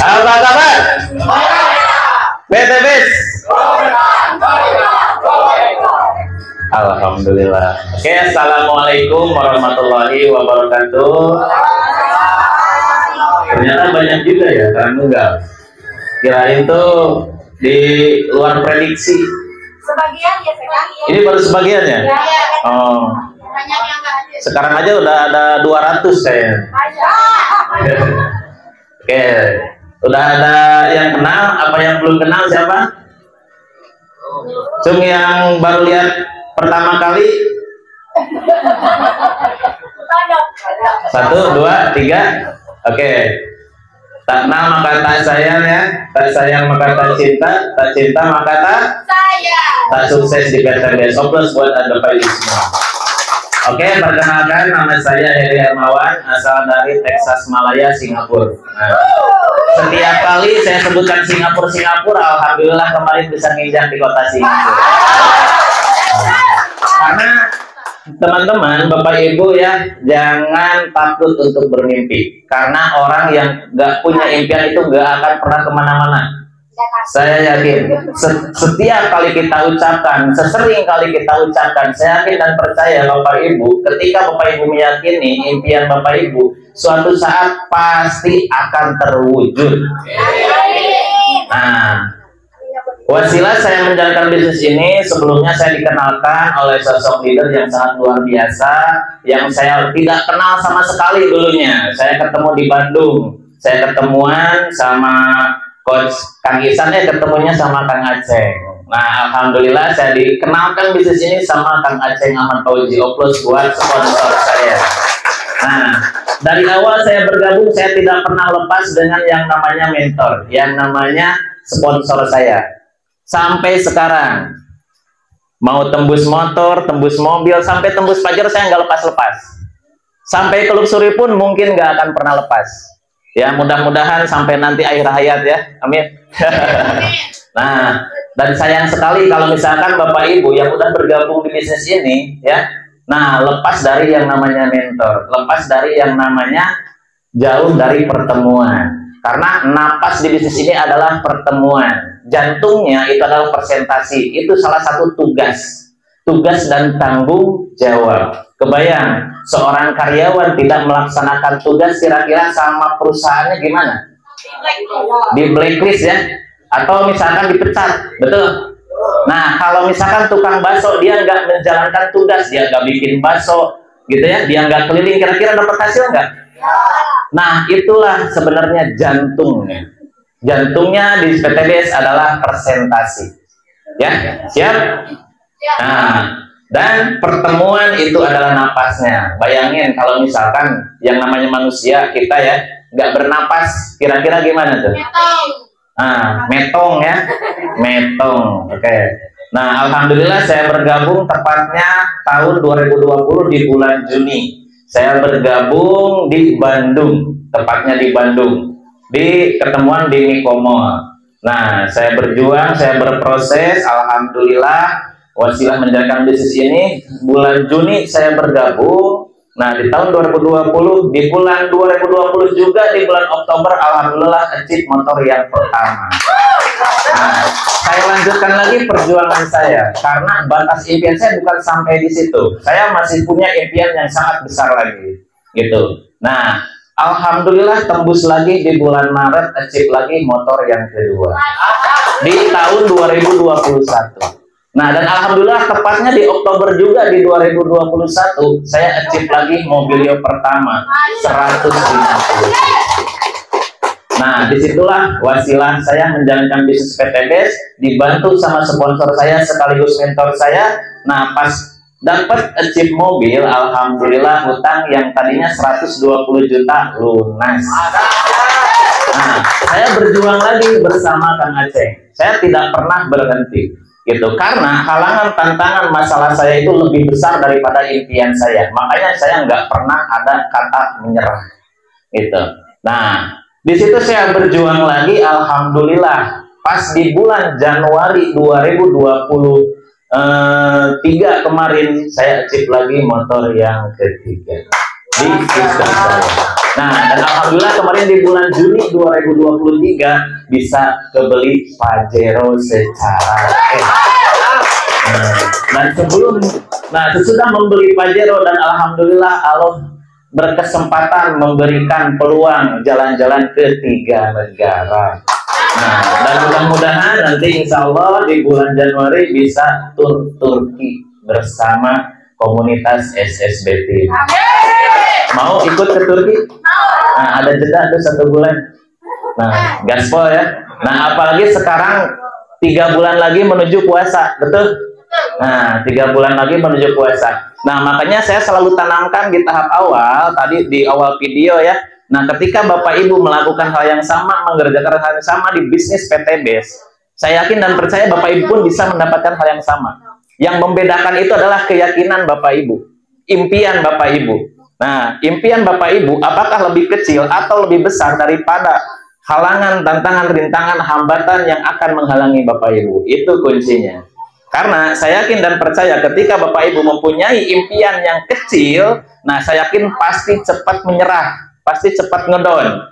Apa kabar? BTBs. Alhamdulillah. Oke, assalamualaikum warahmatullahi wabarakatuh. Ternyata banyak juga ya, karena enggak. Kirain tuh di luar prediksi. Sebagian ya sebagian. Ini baru sebagian ya? Oh. Sekarang aja udah ada 200 kayaknya. Oke, udah ada yang kenal, apa yang belum kenal siapa? Cung yang baru lihat pertama kali. 1, 2, 3. Oke. Tak kenal maka tak sayang ya, tak sayang maka tak cinta, tak cinta maka tak sayang, tak sukses di PTBS. Oplos buat Anda semua. Oke, perkenalkan nama saya Heri Hermawan, asal dari Texas, Malaya, Singapura. Nah, setiap kali saya sebutkan Singapura, alhamdulillah kemarin bisa nginjak di kota Singapura. Karena teman-teman, Bapak Ibu ya, jangan takut untuk bermimpi. Karena orang yang gak punya impian itu gak akan pernah kemana-mana. Saya yakin setiap kali kita ucapkan, sesering kali kita ucapkan, saya yakin dan percaya Bapak Ibu, ketika Bapak Ibu meyakini impian Bapak Ibu, suatu saat pasti akan terwujud. Nah, wasilah saya menjalankan bisnis ini, sebelumnya saya dikenalkan oleh sosok leader yang sangat luar biasa, yang saya tidak kenal sama sekali dulunya. Saya ketemu di Bandung, saya ketemuan sama Coach Kang Isan, ketemunya sama Kang Aceng. Nah, alhamdulillah saya dikenalkan bisnis ini sama Kang Aceng Ahmad Fauzi. Oplos buat sponsor saya. Nah, dari awal saya bergabung, saya tidak pernah lepas dengan yang namanya mentor, yang namanya sponsor saya. Sampai sekarang, mau tembus motor, tembus mobil, sampai tembus pajar saya nggak lepas-lepas. Sampai ke luxury pun mungkin nggak akan pernah lepas. Ya, mudah-mudahan sampai nanti akhir hayat ya, amin. Nah, dan sayang sekali kalau misalkan Bapak Ibu yang udah bergabung di bisnis ini, ya, nah lepas dari yang namanya mentor, lepas dari yang namanya jauh dari pertemuan. Karena napas di bisnis ini adalah pertemuan. Jantungnya itu adalah presentasi. Itu salah satu tugas dan tanggung jawab. Kebayang, seorang karyawan tidak melaksanakan tugas, kira-kira sama perusahaannya gimana? Di blacklist ya, atau misalkan dipecat, betul? Nah, kalau misalkan tukang bakso dia nggak menjalankan tugas, dia nggak bikin bakso, gitu ya, dia nggak keliling, kira-kira dapat hasil nggak? Nah, itulah sebenarnya jantungnya. Jantungnya di PTBS adalah presentasi. Ya, siap? Nah, dan pertemuan itu adalah napasnya. Bayangin kalau misalkan yang namanya manusia, kita ya, nggak bernapas, kira-kira gimana tuh? Metong. Nah, metong ya. Metong, oke. Nah, alhamdulillah saya bergabung tepatnya tahun 2020 di bulan Juni. Saya bergabung di Bandung, tepatnya di Bandung, di ketemuan di Mikomo. Nah, saya berjuang, saya berproses, alhamdulillah wasilah menjalankan bisnis ini. Bulan Juni saya bergabung. Nah, di tahun 2020, di bulan 2020 juga di bulan Oktober, alhamdulillah achieve motor yang pertama. Nah, saya lanjutkan lagi perjuangan saya karena batas impian saya bukan sampai di situ. Saya masih punya impian yang sangat besar lagi, gitu. Nah, alhamdulillah tembus lagi di bulan Maret, achieve lagi motor yang kedua di tahun 2021. Nah, dan alhamdulillah tepatnya di Oktober juga di 2021 saya achieve lagi mobilio pertama 150. Nah, disitulah wasilah saya menjalankan bisnis PTBS, dibantu sama sponsor saya sekaligus mentor saya. Nah, pas dapat achieve mobil, alhamdulillah hutang yang tadinya 120 juta lunas. Nah, saya berjuang lagi bersama Kang Aceh. Saya tidak pernah berhenti, gitu. Karena halangan, tantangan, masalah saya itu lebih besar daripada impian saya. Makanya saya nggak pernah ada kata menyerah, gitu. Nah, di situ saya berjuang lagi, alhamdulillah. Pas di bulan Januari 2023 kemarin saya achieve lagi motor yang ketiga di sistem saya. Nah, dan alhamdulillah kemarin di bulan Juni 2023 bisa kebeli Pajero secara sesudah membeli Pajero dan alhamdulillah Allah berkesempatan memberikan peluang jalan-jalan ke 3 negara. Nah, dan mudah-mudahan nanti insya Allah di bulan Januari bisa tur Turki bersama komunitas SSBT. Mau ikut ke Turki? Nah, ada jeda tuh 1 bulan. Nah, gaspol ya. Nah, apalagi sekarang 3 bulan lagi menuju puasa, betul? Nah, 3 bulan lagi menuju puasa. Nah, makanya saya selalu tanamkan di tahap awal, tadi di awal video ya. Nah, ketika Bapak Ibu melakukan hal yang sama, mengerjakan hal yang sama di bisnis PT BES, saya yakin dan percaya Bapak Ibu pun bisa mendapatkan hal yang sama. Yang membedakan itu adalah keyakinan Bapak Ibu, impian Bapak Ibu. Nah, impian Bapak Ibu apakah lebih kecil atau lebih besar daripada halangan, tantangan, rintangan, hambatan yang akan menghalangi Bapak Ibu? Itu kuncinya. Karena saya yakin dan percaya ketika Bapak Ibu mempunyai impian yang kecil, nah saya yakin pasti cepat menyerah, pasti cepat ngedown.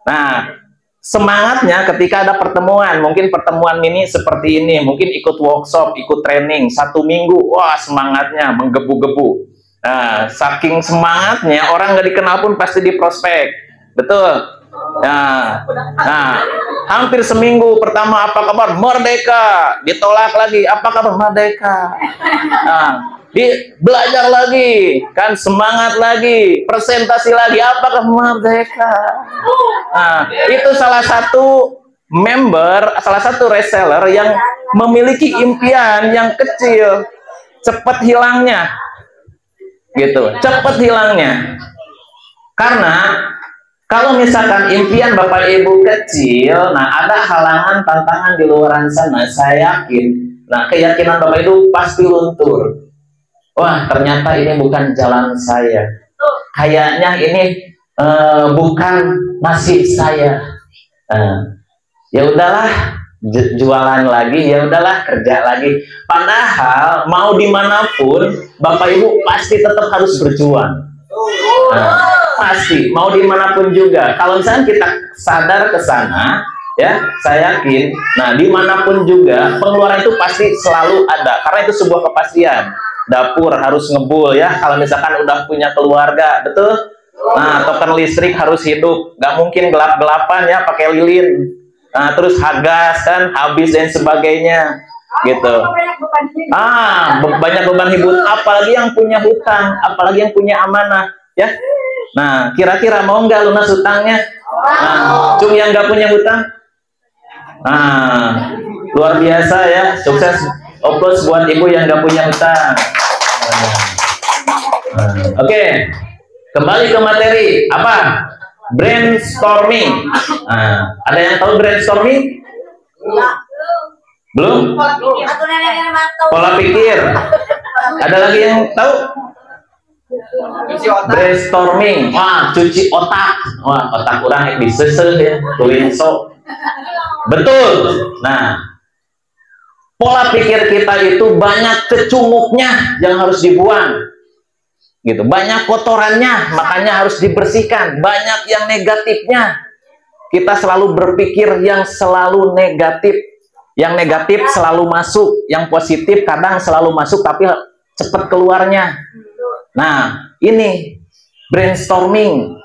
Nah, semangatnya ketika ada pertemuan, mungkin pertemuan ini seperti ini, mungkin ikut workshop, ikut training 1 minggu, wah semangatnya menggebu-gebu. Nah, saking semangatnya orang nggak dikenal pun pasti di prospek, betul. Nah, hampir seminggu pertama apa kabar? Merdeka, ditolak lagi, apa kabar? Merdeka. Nah, belajar lagi, kan semangat lagi, presentasi lagi, apakah merdeka? Nah, itu salah satu member, salah satu reseller yang memiliki impian yang kecil, cepat hilangnya, gitu, cepat hilangnya. Karena kalau misalkan impian Bapak Ibu kecil, nah ada halangan, tantangan di luar sana, saya yakin, nah keyakinan Bapak Ibu pasti luntur. Wah, ternyata ini bukan jalan saya. Kayaknya ini bukan nasib saya. Ya udahlah, jualan lagi, ya udahlah kerja lagi. Padahal mau dimanapun, Bapak Ibu pasti tetap harus berjuang. Pasti mau dimanapun juga. Kalau misalnya kita sadar ke sana, ya saya yakin, nah dimanapun juga pengeluaran itu pasti selalu ada. Karena itu sebuah kepastian. Dapur harus ngebul ya. Kalau misalkan udah punya keluarga, betul. Nah, token listrik harus hidup. Gak mungkin gelap-gelapan ya pakai lilin. Nah, terus gas kan habis dan sebagainya, gitu. Banyak beban hidup. Apalagi yang punya hutang, apalagi yang punya amanah, ya. Nah, kira-kira mau nggak lunas hutangnya? Nah, cung yang nggak punya hutang? Nah, luar biasa ya, sukses. Opus buat ibu yang nggak punya hutang. Oke, kembali ke materi. Apa? Brainstorming. Ada yang tahu brainstorming? Belum? Pola pikir. Ada lagi yang tahu? Brainstorming. Wah, cuci otak. Wah, otak orang disesel ya, tulinso. Betul. Nah, pola pikir kita itu banyak kecunguknya yang harus dibuang. Gitu. Banyak kotorannya, makanya harus dibersihkan. Banyak yang negatifnya. Kita selalu berpikir yang selalu negatif. Yang negatif selalu masuk, yang positif kadang selalu masuk tapi cepat keluarnya. Nah, ini brainstorming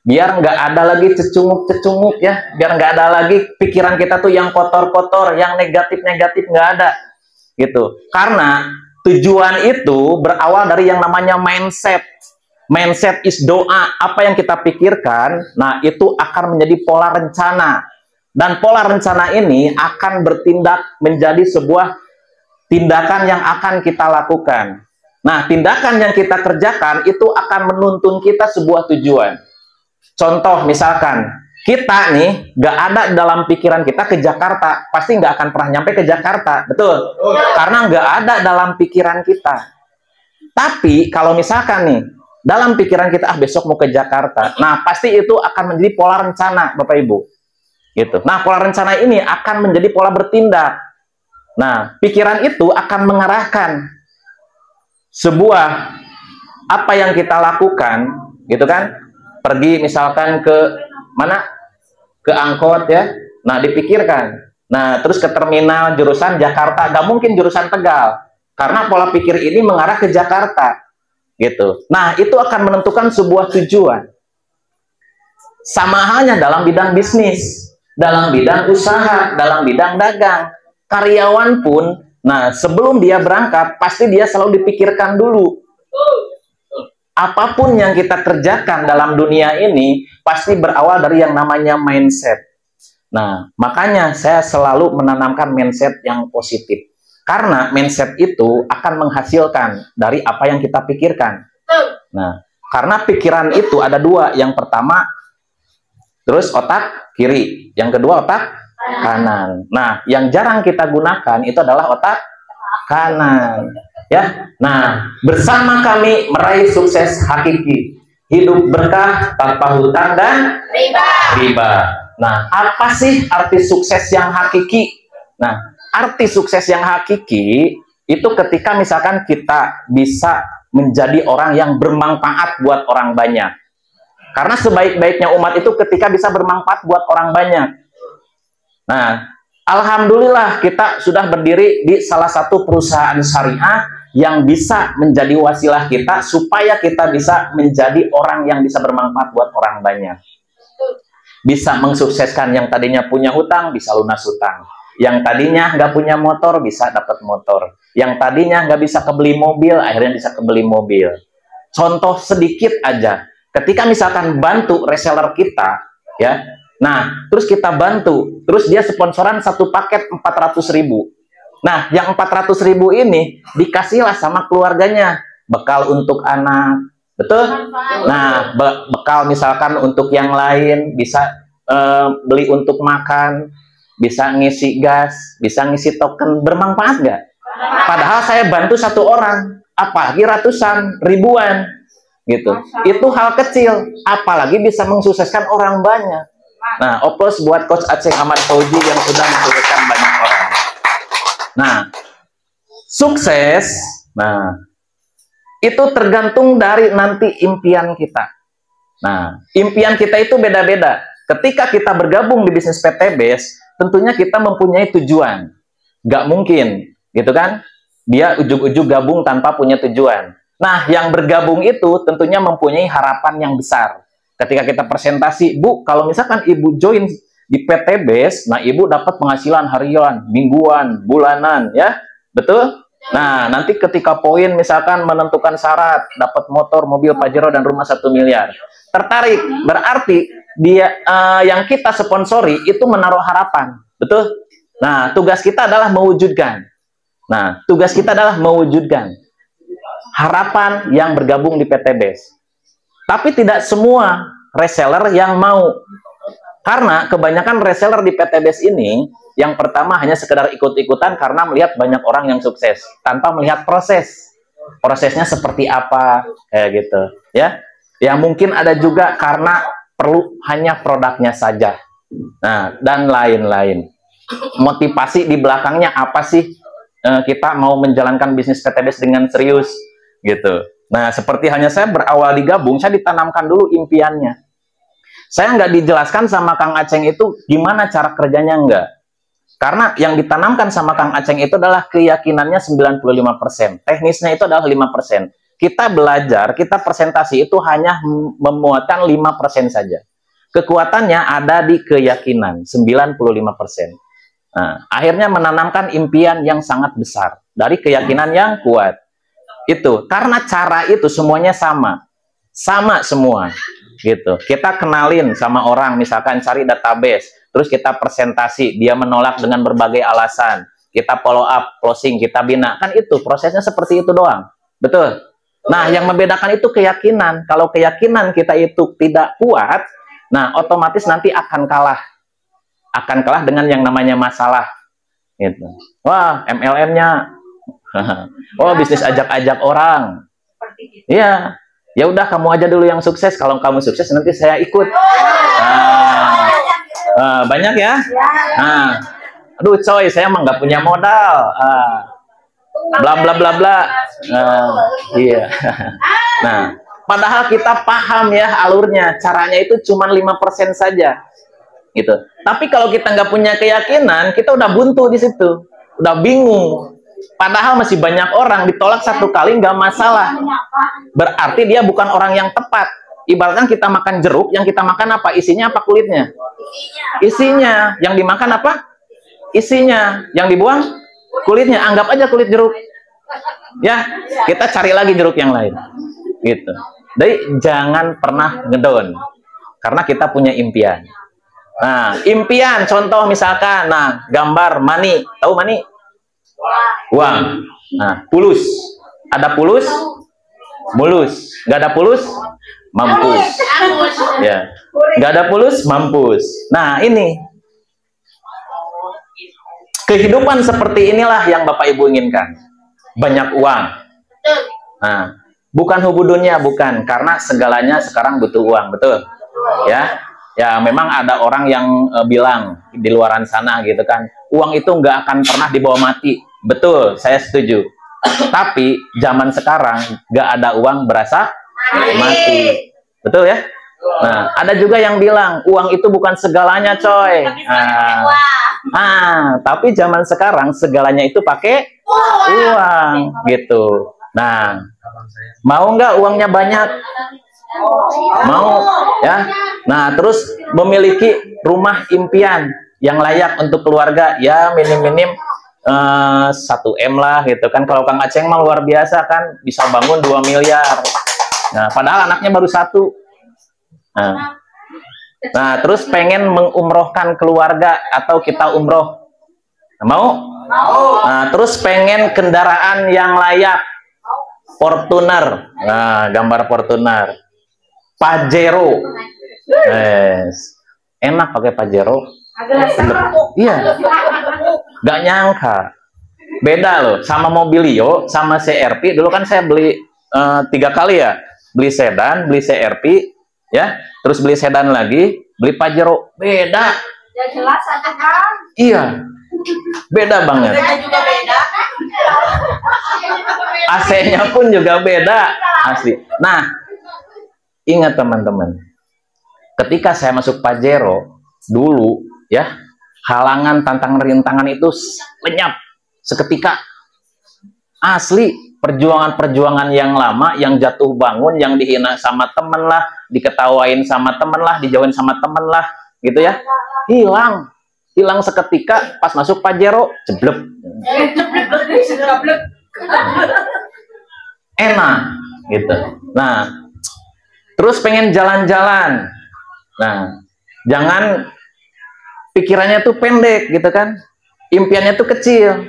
biar nggak ada lagi cecunguk-cecunguk ya, biar nggak ada lagi pikiran kita tuh yang kotor-kotor, yang negatif-negatif, nggak ada gitu. Karena tujuan itu berawal dari yang namanya mindset. Mindset is doa. Apa yang kita pikirkan, nah itu akan menjadi pola rencana. Dan pola rencana ini akan bertindak menjadi sebuah tindakan yang akan kita lakukan. Nah, tindakan yang kita kerjakan itu akan menuntun kita sebuah tujuan. Contoh, misalkan, kita nih gak ada dalam pikiran kita ke Jakarta, pasti gak akan pernah nyampe ke Jakarta, betul? Karena gak ada dalam pikiran kita. Tapi, kalau misalkan nih, dalam pikiran kita, besok mau ke Jakarta, nah pasti itu akan menjadi pola rencana, Bapak Ibu. Gitu. Nah, pola rencana ini akan menjadi pola bertindak. Nah, pikiran itu akan mengarahkan sebuah apa yang kita lakukan, gitu kan? pergi misalkan ke mana? Ke angkot ya. Nah, dipikirkan. Nah, terus ke terminal jurusan Jakarta, nggak mungkin jurusan Tegal. Karena pola pikir ini mengarah ke Jakarta. Gitu. Nah, itu akan menentukan sebuah tujuan. Sama halnya dalam bidang bisnis, dalam bidang usaha, dalam bidang dagang. Karyawan pun, nah sebelum dia berangkat, pasti dia selalu dipikirkan dulu. Apapun yang kita kerjakan dalam dunia ini, pasti berawal dari yang namanya mindset. Nah, makanya saya selalu menanamkan mindset yang positif. Karena mindset itu akan menghasilkan dari apa yang kita pikirkan. Nah, karena pikiran itu ada dua. Yang pertama, terus otak kiri. Yang kedua, otak kanan. Nah, yang jarang kita gunakan itu adalah otak kanan. Ya, nah, bersama kami meraih sukses hakiki. Hidup berkah tanpa hutang dan riba. Nah, apa sih arti sukses yang hakiki? Nah, arti sukses yang hakiki itu ketika misalkan kita bisa menjadi orang yang bermanfaat buat orang banyak. Karena sebaik-baiknya umat itu ketika bisa bermanfaat buat orang banyak. Nah, alhamdulillah kita sudah berdiri di salah satu perusahaan syariah yang bisa menjadi wasilah kita supaya kita bisa menjadi orang yang bisa bermanfaat buat orang banyak. Bisa mensukseskan yang tadinya punya hutang, bisa lunas hutang. Yang tadinya nggak punya motor, bisa dapat motor. Yang tadinya nggak bisa kebeli mobil, akhirnya bisa kebeli mobil. Contoh sedikit aja. Ketika misalkan bantu reseller kita, ya, nah, terus kita bantu, terus dia sponsoran satu paket 400.000. Nah, yang 400.000 ini dikasihlah sama keluarganya. Bekal untuk anak, betul? Nah, bekal misalkan untuk yang lain, bisa beli untuk makan, bisa ngisi gas, bisa ngisi token, bermanfaat nggak? Padahal saya bantu satu orang, apalagi ratusan, ribuan, gitu. Itu hal kecil, apalagi bisa mensukseskan orang banyak. Nah, oplos buat Coach Aceh Ahmad Fauzi yang sudah mensukseskan banyak orang. Nah, sukses, nah, itu tergantung dari nanti impian kita. Nah, impian kita itu beda-beda. Ketika kita bergabung di bisnis PT Base, tentunya kita mempunyai tujuan. Nggak mungkin, gitu kan? Dia ujug-ujug gabung tanpa punya tujuan. Nah, yang bergabung itu tentunya mempunyai harapan yang besar. Ketika kita presentasi, Bu, kalau misalkan Ibu join di PT Base, nah Ibu dapat penghasilan harian, mingguan, bulanan, ya? Betul? Nah, nanti ketika poin misalkan menentukan syarat, dapat motor, mobil Pajero, dan rumah 1 miliar. Tertarik, berarti dia yang kita sponsori itu menaruh harapan, betul? Nah, tugas kita adalah mewujudkan. Nah, tugas kita adalah mewujudkan harapan yang bergabung di PT Base. Tapi tidak semua reseller yang mau. Karena kebanyakan reseller di PT Base ini, yang pertama hanya sekedar ikut-ikutan karena melihat banyak orang yang sukses, tanpa melihat proses. Prosesnya seperti apa, kayak gitu, ya. Ya mungkin ada juga karena perlu hanya produknya saja. Nah, dan lain-lain. Motivasi di belakangnya apa sih kita mau menjalankan bisnis PT Base dengan serius, gitu. Nah, seperti hanya saya berawal digabung, saya ditanamkan dulu impiannya. Saya nggak dijelaskan sama Kang Aceng itu gimana cara kerjanya, enggak. Karena yang ditanamkan sama Kang Aceng itu adalah keyakinannya 95%. Teknisnya itu adalah 5%. Kita belajar, kita presentasi itu hanya memuatkan 5% saja. Kekuatannya ada di keyakinan, 95%. Nah, akhirnya menanamkan impian yang sangat besar dari keyakinan yang kuat. Itu karena cara itu semuanya sama semua, gitu. Kita kenalin sama orang, misalkan cari database, terus kita presentasi, dia menolak dengan berbagai alasan, kita follow up, closing, kita bina, kan itu prosesnya seperti itu doang, betul? Nah, yang membedakan itu keyakinan. Kalau keyakinan kita itu tidak kuat, nah otomatis nanti akan kalah dengan yang namanya masalah, gitu. Wah, MLM-nya oh, bisnis ajak-ajak orang. Iya. Ya udah, kamu aja dulu yang sukses. Kalau kamu sukses nanti saya ikut. Banyak ya. Nah, aduh coy, saya emang nggak punya modal. Bla bla bla bla. Iya. Nah, Padahal kita paham ya alurnya, caranya itu cuma 5% saja. Gitu. Tapi kalau kita nggak punya keyakinan, kita udah buntu di situ. Udah bingung. Padahal masih banyak orang ditolak 1 kali nggak masalah. Berarti dia bukan orang yang tepat. Ibaratkan kita makan jeruk, yang kita makan apa? Isinya apa kulitnya? Isinya. Yang dimakan apa? Isinya. Yang dibuang? Kulitnya. Anggap aja kulit jeruk. Ya, kita cari lagi jeruk yang lain. Gitu. Jadi jangan pernah ngedown. Karena kita punya impian. Nah, impian contoh misalkan, nah, gambar money. Tahu money? Uang. Nah, pulus. Ada pulus? Mulus. Gak ada pulus? Mampus. Ya. Gak ada pulus? Mampus. Nah, ini. Kehidupan seperti inilah yang Bapak Ibu inginkan. Banyak uang. Nah, bukan hubudunya, bukan. Karena segalanya sekarang butuh uang, betul? Ya. Ya, memang ada orang yang bilang di luaran sana gitu kan, uang itu nggak akan pernah dibawa mati. Betul, saya setuju. Tapi zaman sekarang nggak ada uang berasa mati. Betul ya? Nah, ada juga yang bilang uang itu bukan segalanya, coy. Tapi zaman sekarang segalanya itu pakai uang, gitu. Nah, mau nggak uangnya banyak? Mau, ya. Nah, terus memiliki rumah impian yang layak untuk keluarga, ya minim-minim 1 M lah, gitu kan. Kalau Kang Aceng mah luar biasa kan, bisa bangun 2 miliar. Nah, padahal anaknya baru 1. Nah, terus pengen mengumrohkan keluarga atau kita umroh. Mau? Nah, terus pengen kendaraan yang layak. Fortuner. Nah, gambar Fortuner. Pajero. Yes. Enak pakai Pajero. Iya. Gak nyangka. Beda loh sama Mobilio, sama CR-V. Dulu kan saya beli 3 kali ya. Beli sedan, beli CR-V, ya. Terus beli sedan lagi, beli Pajero. Beda. Ya jelas satu kan. Iya. Beda banget. Juga beda. AC-nya pun juga beda. Asli. Nah, ingat teman-teman. Ketika saya masuk Pajero dulu, ya, halangan, tantangan, rintangan itu lenyap seketika. Asli, perjuangan-perjuangan yang lama, yang jatuh bangun, yang dihina sama temen lah, diketawain sama temen lah, dijauhin sama temen lah, gitu ya, hilang seketika pas masuk Pajero, jeblek. Enak, gitu. Nah, terus pengen jalan-jalan. Nah, jangan pikirannya tuh pendek, gitu kan. Impiannya tuh kecil.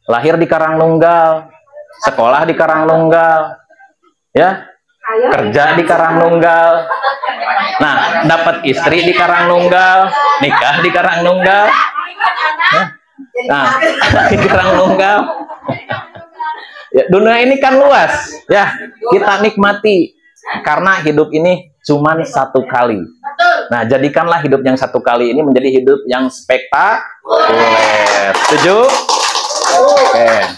Lahir di Karangnunggal, sekolah di Karangnunggal, ya, kerja di Karangnunggal. Nah, dapat istri di Karangnunggal, nikah di Karangnunggal. Nah, di Karangnunggal. Ya, dunia ini kan luas, ya. Kita nikmati karena hidup ini cuma 1 kali. Nah, jadikanlah hidup yang 1 kali ini menjadi hidup yang spektakuler. Setuju? Oke.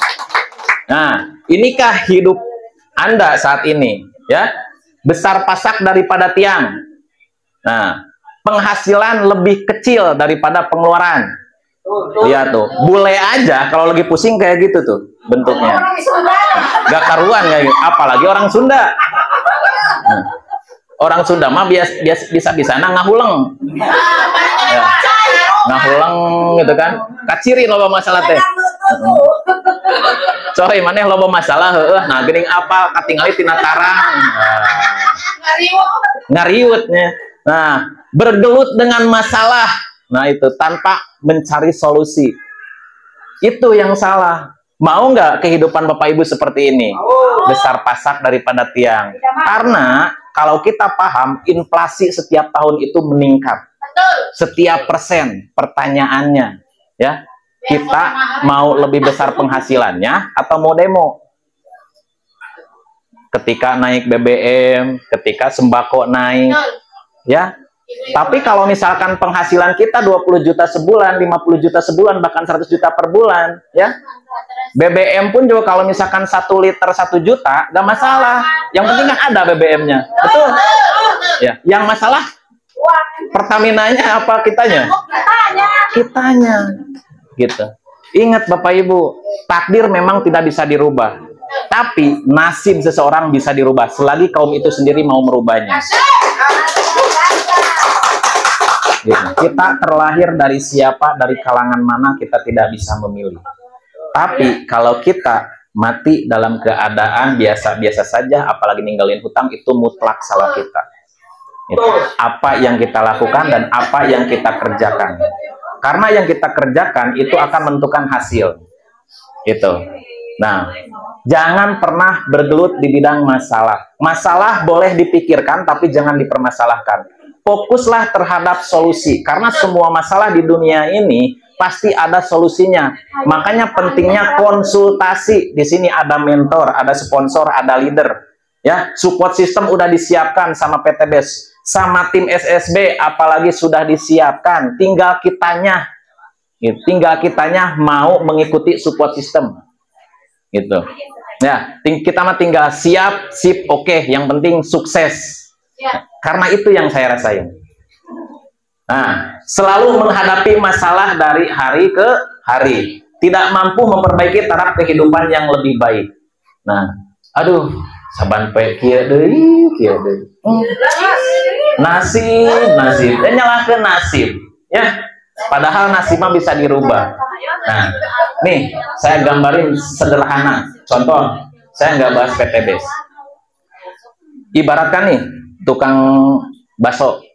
Nah, inikah hidup Anda saat ini, ya? Besar pasak daripada tiang. Nah, penghasilan lebih kecil daripada pengeluaran. Lihat tuh, bule aja kalau lagi pusing kayak gitu tuh bentuknya. Gak karuan ya, apalagi orang Sunda. Nah, orang Sunda mah bisa-bisa ngahuleng. Ya, ngahuleng gitu kan. Kaciri loba masalah teh. Coy, maneh loba masalah heueuh. Nah, geuning apa katingali tina tarang. Ngariutnya. Nah, bergelut dengan masalah. Nah, itu tanpa mencari solusi. Itu yang salah. Mau nggak kehidupan Bapak Ibu seperti ini? Besar pasak daripada tiang. Karena kalau kita paham, inflasi setiap tahun itu meningkat. Setiap persen. Pertanyaannya, ya, kita mau lebih besar penghasilannya atau mau demo? Ketika naik BBM, ketika sembako naik, ya, Tapi kalau misalkan penghasilan kita 20 juta sebulan, 50 juta sebulan, bahkan 100 juta per bulan, ya. BBM pun juga kalau misalkan 1 liter 1 juta, nggak masalah. Yang penting kan ada BBM-nya. Betul? Ya. Yang masalah Pertamina-nya apa kitanya? Kitanya. Gitu. Ingat Bapak Ibu, takdir memang tidak bisa dirubah. Tapi nasib seseorang bisa dirubah selagi kaum itu sendiri mau merubahnya. Gitu. Kita terlahir dari siapa, dari kalangan mana kita tidak bisa memilih. Tapi kalau kita mati dalam keadaan biasa-biasa saja, apalagi ninggalin hutang, itu mutlak salah kita. Gitu. Apa yang kita lakukan dan apa yang kita kerjakan. Karena yang kita kerjakan itu akan menentukan hasil. Gitu. Nah, jangan pernah bergelut di bidang masalah. Masalah boleh dipikirkan, tapi jangan dipermasalahkan. Fokuslah terhadap solusi, karena semua masalah di dunia ini pasti ada solusinya. Makanya pentingnya konsultasi. Di sini ada mentor, ada sponsor, ada leader. Ya, support system udah disiapkan sama PTBes, sama tim SSB, apalagi sudah disiapkan. Tinggal kitanya mau mengikuti support system. Gitu. Ya, kita mah tinggal siap, sip, oke. Yang penting sukses. Karena itu yang saya rasain. Nah, selalu menghadapi masalah dari hari ke hari. Tidak mampu memperbaiki taraf kehidupan yang lebih baik. Nah, aduh, saban poe kieu deui, Nasib. Dan nyalahkeun nasib. Ya. Padahal nasib mah bisa dirubah. Nah, nih, saya gambarin sederhana. Contoh, saya nggak bahas PTBes. Ibaratkan nih, tukang bakso,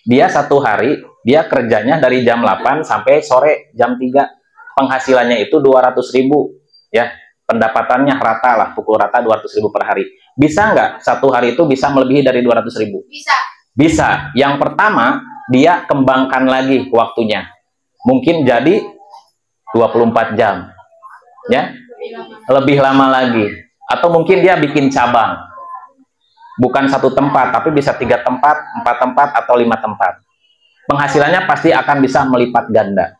dia satu hari dia kerjanya dari jam 8 sampai sore jam 3, penghasilannya itu 200.000, ya, pendapatannya rata lah, pukul rata 200.000 per hari. Bisa nggak satu hari itu bisa melebihi dari 200.000? Bisa. Yang pertama, dia kembangkan lagi waktunya, mungkin jadi 24 jam, ya, lebih lama lagi, atau mungkin dia bikin cabang. Bukan satu tempat, tapi bisa 3 tempat, 4 tempat, atau 5 tempat. Penghasilannya pasti akan bisa melipat ganda.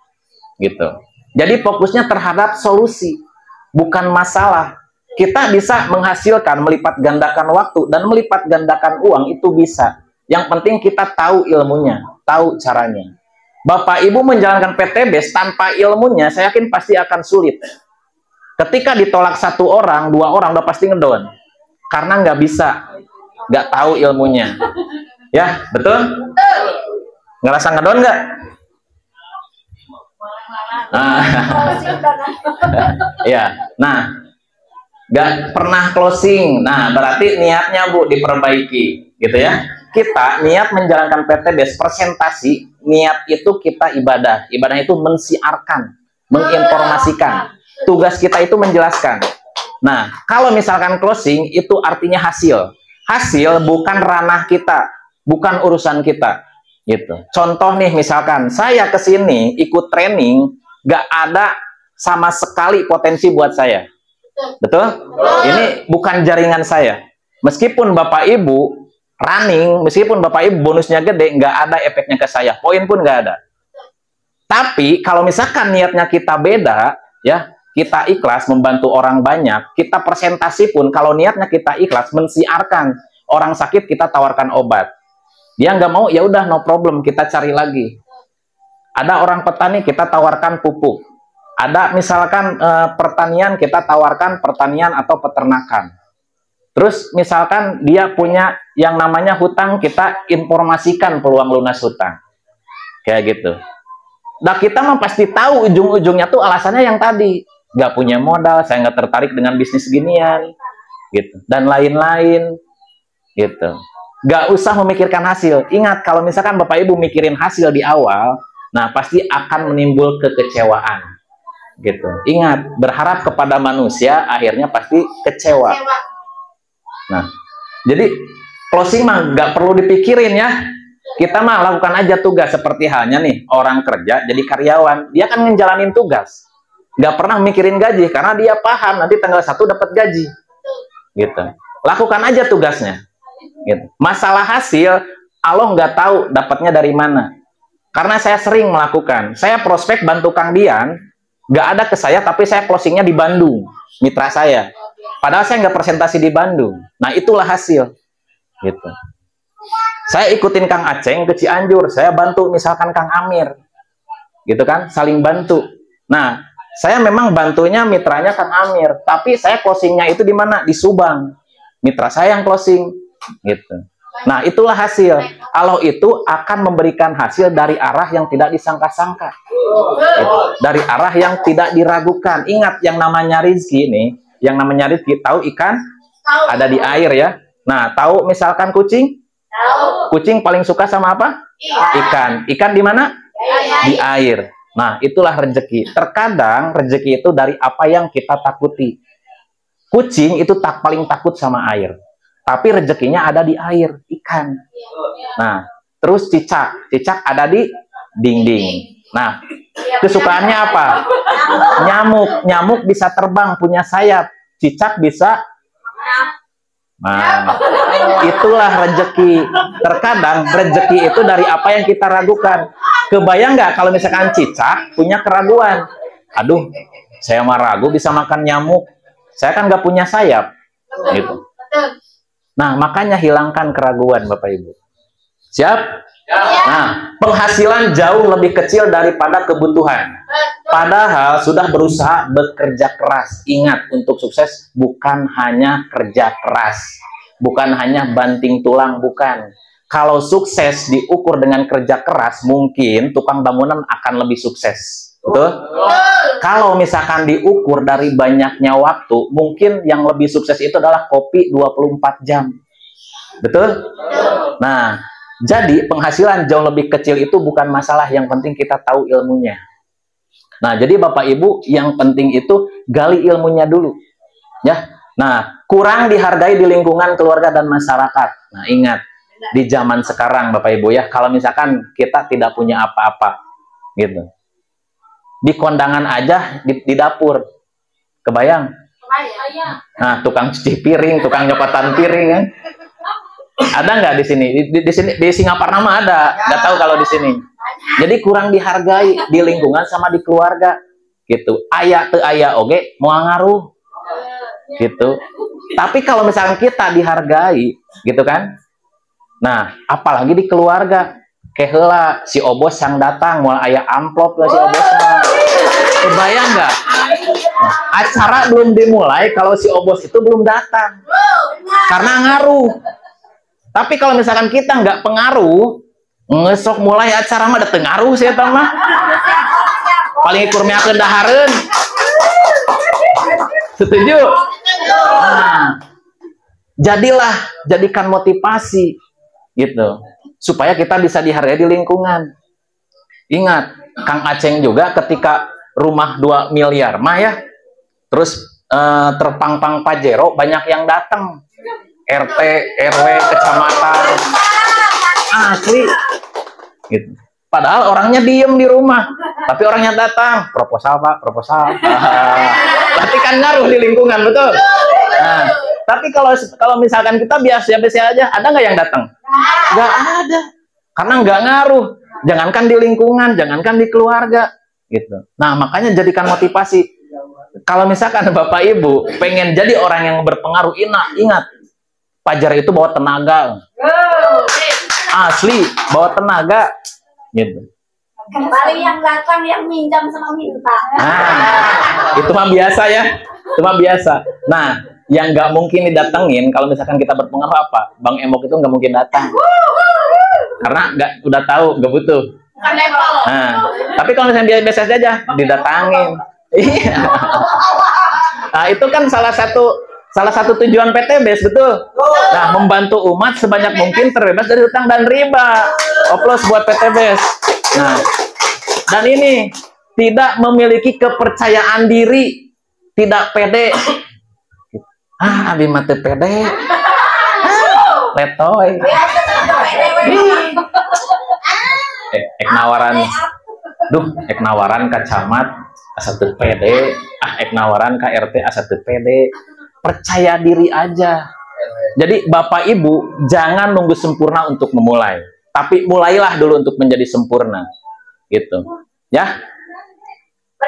Gitu. Jadi fokusnya terhadap solusi, bukan masalah. Kita bisa menghasilkan, melipat gandakan waktu, dan melipat gandakan uang itu bisa. Yang penting kita tahu ilmunya, tahu caranya. Bapak Ibu menjalankan PTBes tanpa ilmunya, saya yakin pasti akan sulit. Ketika ditolak 1 orang, 2 orang, udah pasti ngedown. Karena nggak bisa. Nggak tahu ilmunya, ya, betul? Ngerasa ngedon nggak? Ya, nah, nggak pernah closing. Nah, berarti niatnya Bu diperbaiki, gitu ya. Kita niat menjalankan PTBes presentasi, niat itu kita ibadah. Ibadah itu mensiarkan, menginformasikan. Tugas kita itu menjelaskan. Nah, kalau misalkan closing itu artinya hasil. Hasil bukan ranah kita, bukan urusan kita, gitu. Contoh nih, misalkan saya ke sini ikut training, gak ada sama sekali potensi buat saya, betul? Ini bukan jaringan saya. Meskipun Bapak Ibu running, meskipun Bapak Ibu bonusnya gede, gak ada efeknya ke saya, poin pun gak ada. Tapi kalau misalkan niatnya kita beda, ya, kita ikhlas membantu orang banyak, kita presentasi pun kalau niatnya kita ikhlas mensiarkan, orang sakit kita tawarkan obat, dia nggak mau, ya udah no problem, kita cari lagi. Ada orang petani kita tawarkan pupuk, ada misalkan pertanian kita tawarkan pertanian atau peternakan. Terus misalkan dia punya yang namanya hutang, kita informasikan peluang lunas hutang, kayak gitu. Nah, kita mah pasti tahu ujung-ujungnya tuh alasannya yang tadi, nggak punya modal, saya nggak tertarik dengan bisnis ginian, gitu, dan lain-lain, gitu. Nggak usah memikirkan hasil. Ingat, kalau misalkan Bapak Ibu mikirin hasil di awal, nah pasti akan menimbul kekecewaan, gitu. Ingat, berharap kepada manusia akhirnya pasti kecewa. Nah, jadi closing mah nggak perlu dipikirin ya. Kita mah lakukan aja tugas, seperti halnya nih orang kerja jadi karyawan, dia kan ngejalanin tugas, nggak pernah mikirin gaji karena dia paham nanti tanggal 1 dapat gaji, gitu. Lakukan aja tugasnya, gitu. Masalah hasil Allah nggak tahu dapatnya dari mana. Karena saya sering melakukan. Saya prospek bantu Kang Dian, nggak ada ke saya, tapi saya closingnya di Bandung, mitra saya. Padahal saya nggak presentasi di Bandung. Nah, itulah hasil. Gitu. Saya ikutin Kang Aceng ke Cianjur, saya bantu misalkan Kang Amir. Gitu kan, saling bantu. Nah, saya memang bantunya mitranya Kang Amir, tapi saya closingnya itu di mana? Di Subang. Mitra saya yang closing. Gitu. Nah, itulah hasil. Allah itu akan memberikan hasil dari arah yang tidak disangka-sangka. Gitu. Dari arah yang tidak diragukan. Ingat, yang namanya rezeki ini, yang namanya rezeki, tahu ikan? Ada di air ya. Nah, tahu misalkan kucing? Kucing paling suka sama apa? Ikan. Ikan di mana? Di air. Nah, itulah rezeki. Terkadang rezeki itu dari apa yang kita takuti. Kucing itu paling takut sama air. Tapi rezekinya ada di air, ikan. Nah, terus cicak. Cicak ada di dinding. Nah, kesukaannya apa? Nyamuk. Nyamuk bisa terbang, punya sayap. Cicak bisa. Nah, itulah rezeki. Terkadang rezeki itu dari apa yang kita ragukan. Kebayang nggak kalau misalkan cicak punya keraguan? Aduh, saya mah ragu bisa makan nyamuk. Saya kan nggak punya sayap. Gitu. Nah, makanya hilangkan keraguan, Bapak Ibu. Siap? Nah, penghasilan jauh lebih kecil daripada kebutuhan. Padahal sudah berusaha bekerja keras. Ingat, untuk sukses bukan hanya kerja keras. Bukan hanya banting tulang, bukan. Kalau sukses diukur dengan kerja keras, mungkin tukang bangunan akan lebih sukses. Betul? Kalau misalkan diukur dari banyaknya waktu, mungkin yang lebih sukses itu adalah kopi 24 jam. Betul? Nah, jadi penghasilan jauh lebih kecil itu bukan masalah, yang penting kita tahu ilmunya. Nah, jadi Bapak Ibu, yang penting itu gali ilmunya dulu. Ya. Nah, kurang dihargai di lingkungan keluarga dan masyarakat. Nah, ingat, di zaman sekarang Bapak Ibu ya, kalau misalkan kita tidak punya apa-apa gitu. Di kondangan aja, di dapur. Kebayang? Nah, tukang cuci piring, tukang nyopotan piring kan. Ada nggak di sini? Di sini di Singaparna mah ada. Nggak tahu kalau di sini. Jadi kurang dihargai di lingkungan sama di keluarga. Gitu. Aya teu aya oge moal ngaruh. Gitu. Tapi kalau misalnya kita dihargai, gitu kan? Nah, apalagi di keluarga. Keheula si Obos yang datang moal aya amplop lah si Obos. Kebayang nggak? Nah, acara belum dimulai kalau si Obos itu belum datang. Karena ngaruh. Tapi kalau misalkan kita nggak pengaruh, ngesok mulai acara mah dateng ngaruh sih eta mah. Paling kurmiakeun dahareun. Setuju? Nah, jadikan motivasi gitu. Supaya kita bisa dihargai di lingkungan. Ingat, Kang Aceng juga ketika rumah 2 miliar mah ya, terus terpang-pang Pajero, banyak yang datang. RT, RW, kecamatan. Asli. Gitu. Padahal orangnya diem di rumah. Tapi orangnya datang. Proposal, Pak, proposal. Berarti kan ngaruh di lingkungan, betul? Nah, tapi kalau misalkan kita biasa-biasa aja, ada nggak yang datang? Nggak ada. Karena nggak ngaruh. Jangankan di lingkungan, jangankan di keluarga. Gitu. Nah, makanya jadikan motivasi. Kalau misalkan Bapak Ibu pengen jadi orang yang berpengaruh, ingat. Pajar itu bawa tenaga. Asli, bawa tenaga. Gitu. Paling yang datang yang minjam sama minta. Nah, itu mah biasa ya. Itu mah biasa. Nah, yang nggak mungkin didatengin kalau misalkan kita berpengaruh apa? Bang Emok itu nggak mungkin datang. Karena udah tahu, nggak butuh. Nah, tapi kalau misalnya biasa aja, didatangin. Iya. Nah, itu kan salah satu tujuan PTBS, betul? Nah, membantu umat sebanyak mungkin terbebas dari hutang dan riba. Oplos buat PTBS. Nah, dan ini tidak memiliki kepercayaan diri, tidak pede. Abi mah teu pede. Letoy. Ek nawaran. Duh, ek nawaran ka camat asa teu pede. Ek nawaran ka RT asa teu pede. Percaya diri aja. Jadi Bapak Ibu jangan nunggu sempurna untuk memulai, tapi mulailah dulu untuk menjadi sempurna, gitu. Ya,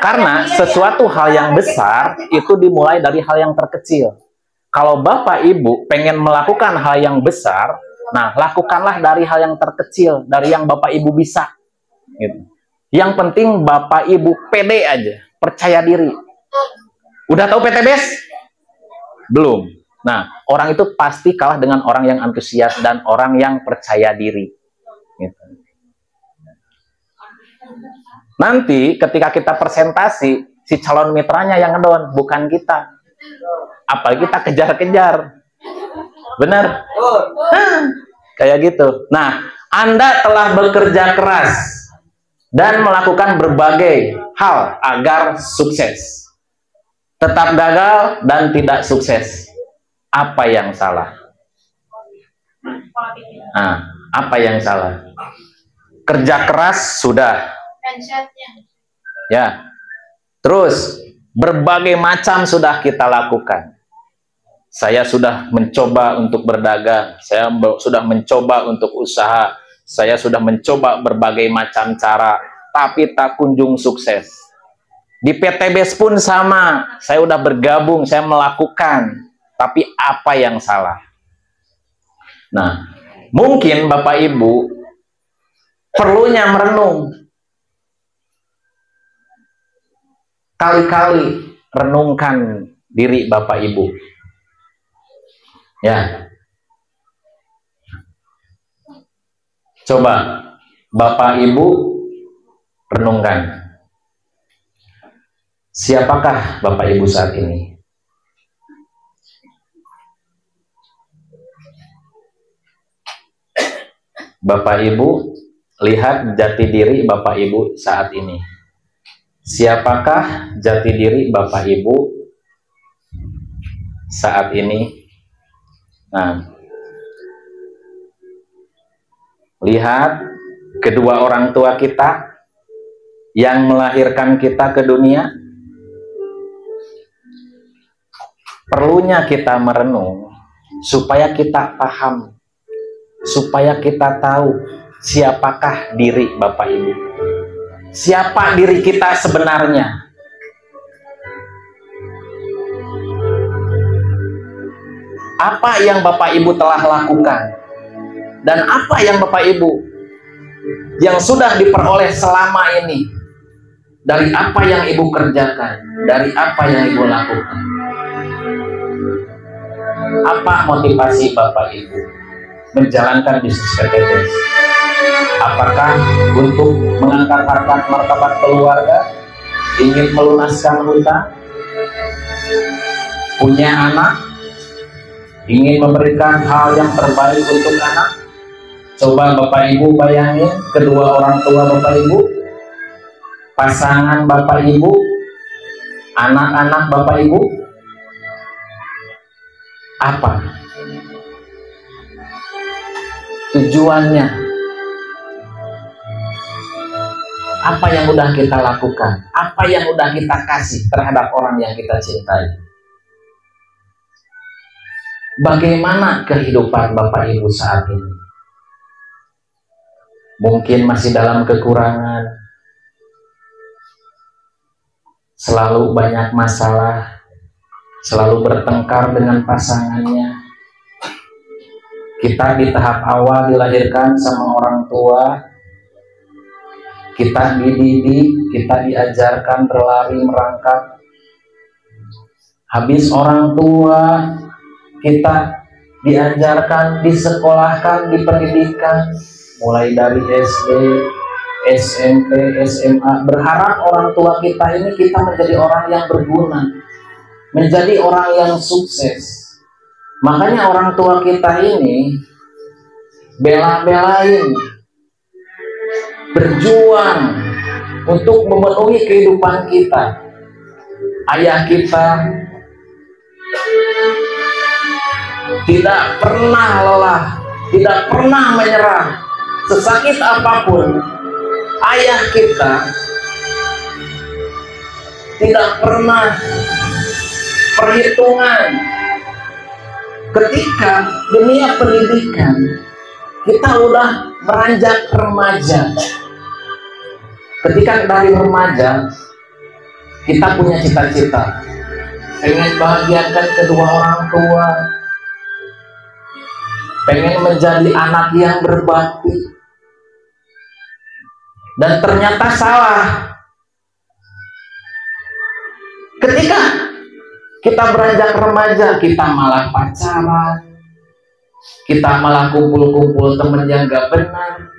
karena sesuatu hal yang besar itu dimulai dari hal yang terkecil. Kalau Bapak Ibu pengen melakukan hal yang besar, nah lakukanlah dari hal yang terkecil, dari yang Bapak Ibu bisa. Gitu. Yang penting Bapak Ibu pede aja, percaya diri. Udah tahu PTBS? Belum. Nah, orang itu pasti kalah dengan orang yang antusias dan orang yang percaya diri. Gitu. Nanti ketika kita presentasi, si calon mitranya yang ngedown, bukan kita. Apalagi kita kejar-kejar. Benar? Kayak gitu. Nah, Anda telah bekerja keras dan melakukan berbagai hal agar sukses. Tetap gagal dan tidak sukses. Apa yang salah? Nah, apa yang salah? Kerja keras sudah. Ya. Terus berbagai macam sudah kita lakukan. Saya sudah mencoba untuk berdagang, saya sudah mencoba untuk usaha, saya sudah mencoba berbagai macam cara, tapi tak kunjung sukses. Di PTBS pun sama, saya udah bergabung, saya melakukan, tapi apa yang salah? Nah, mungkin Bapak Ibu perlunya merenung. Kali-kali renungkan diri Bapak Ibu. Ya. Coba Bapak Ibu renungkan. Siapakah Bapak Ibu saat ini? Bapak Ibu lihat jati diri Bapak Ibu saat ini. Siapakah jati diri Bapak Ibu saat ini? Nah, lihat kedua orang tua kita yang melahirkan kita ke dunia. Perlunya kita merenung supaya kita paham, supaya kita tahu siapakah diri Bapak Ibu. Siapa diri kita sebenarnya? Apa yang Bapak Ibu telah lakukan? Dan apa yang Bapak Ibu yang sudah diperoleh selama ini? Dari apa yang Ibu kerjakan? Dari apa yang Ibu lakukan? Apa motivasi Bapak Ibu menjalankan bisnis PTBS? Apakah untuk mengangkat harkat martabat keluarga, ingin melunaskan hutang, punya anak, ingin memberikan hal yang terbaik untuk anak? Coba Bapak Ibu bayangin kedua orang tua Bapak Ibu, pasangan Bapak Ibu, anak-anak Bapak Ibu. Apa tujuannya? Apa yang udah kita lakukan? Apa yang udah kita kasih terhadap orang yang kita cintai? Bagaimana kehidupan Bapak Ibu saat ini? Mungkin masih dalam kekurangan, selalu banyak masalah, selalu bertengkar dengan pasangannya. Kita di tahap awal dilahirkan sama orang tua, kita dididik, kita diajarkan berlari merangkak. Habis orang tua, kita diajarkan, disekolahkan, dipendidikan, mulai dari SD, SMP, SMA. Berharap orang tua kita ini kita menjadi orang yang berguna, menjadi orang yang sukses. Makanya orang tua kita ini bela-belain, berjuang untuk memenuhi kehidupan kita. Ayah kita tidak pernah lelah, tidak pernah menyerah, sesakit apapun. Ayah kita tidak pernah perhitungan ketika dunia pendidikan kita udah beranjak remaja, ketika dari remaja kita punya cita-cita, pengen bahagiakan kedua orang tua, pengen menjadi anak yang berbakti, dan ternyata salah. Ketika kita beranjak remaja, kita malah pacaran, kita malah kumpul-kumpul temen yang gak benar,